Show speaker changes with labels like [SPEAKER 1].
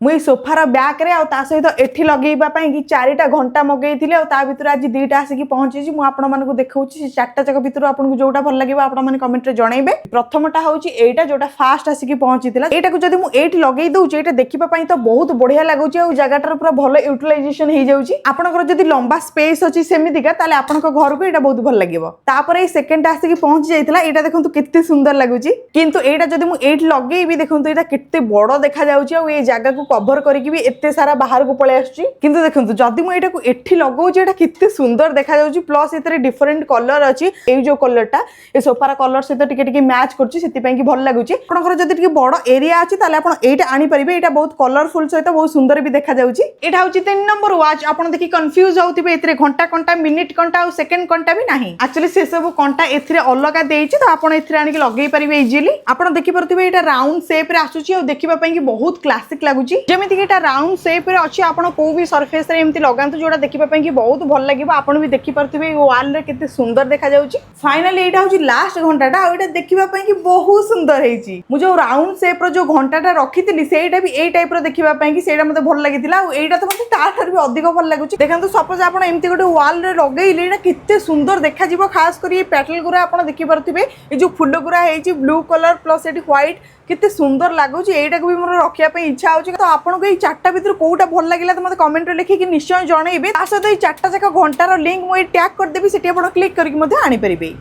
[SPEAKER 1] मुई so far back रे ता सहित एठी लगेइबा पई कि 4टा घंटा मगेइथिले आ ता भितर आज 2टा आसी पहुंची छी। मु आपण मानकु देखाउची से 4टा जक भितर आपन जोटा भल लागिबा आपण माने कमेंट रे जणाइबे। प्रथमटा होउची एटा जोटा फास्ट आसी पहुंचीतिला एटा को जदी मु एठी लगेइ दउची एटा देखिबा पई तो बहुत बढ़िया लागुची आ जगाटार पूरा भल यूटिलाइजेशन हे जाउची। आपनकर जदी लंबा स्पेस अछि सेमितिका ताले आपनक घर को एटा बहुत भल लागिबो। तापर ए सेकंड आसी पहुंची जाइतिला एटा देखंतु केते सुंदर लागुची किंतु एटा जदी मु एठी लगेइबी देखंतु एटा केते बड़ देखा जाउची आ ए जागा को कवर करके भी एते सारा बाहर को पळे आछी। किंतु देखंतु जदी मु एटा को एठी लगाउची एटा केते सुंदर देखा जाउची प्लस एतरे डिफरेंट कलर अछि। ए जो कलरटा ए सोफार कलर सहित टिके टिके मैच करची सेति पई कि भल लागुची। आपनकर जदी टिके बड़ एरिया अछि ताले आपण एटा आनी परिबे। एटा बहुत कलरफुल सहित बहुत सुंदर भी देखा जाउची। एटा होची 3 नंबर वॉच। आपण देखि कंफ्यूज होउतिबे एतरे घंटा कंटा मिनिट कंटा और सेकंड कंटा भी नाही। एक्चुअली से सब कंटा एथरे अलगा देइची तो आपण एथरे आनी कि लगेई परिबे इजीली। आपण देखि परतिबे एटा राउंड शेप रे आसुची और देखिबा पई कि बहुत क्लासिक लागुची। जेमिति कि एटा राउंड शेप रे अछि आपण को भी सरफेस रे एमति लगांतु जोडा देखिबा पई कि बहुत भल लागिबो। आपण भी देखि परतिबे वॉल रे केते सुंदर देखा जाउची। फाइनली एटा होची लास्ट घंटाटा और एटा देखिबा पई कि बहुत सुंदर हेची। मु जो राउंड शेप रो जो घंटाटा रखितिली सेटा भी ए टाइप रो देखिबा पई कि सेटा मते भल लागितिला और एटा तो मते ताठार भी अधिक भल लागुची। देखंतु सपोज आपण एमति गोटे वॉल रे लगेइले एटा केते सुंदर देखा जिवो। खास करी पेटल गुरा आपण देखि परतिबे ए जो फुल गुरा हेची blue colour plus eighty white केते सुंदर लागुची। एटा को भी मोर रखिया पे इच्छा होची। तो आपन को ए चारटा भीतर कोउटा भल लागिला तो मते कमेंट रे लिखि कि निश्चय जणाइबे। आ सहित ए चारटा जका घंटार लिंक मु टैग कर देबी सेठी आपण क्लिक करके मते आनी परिबे।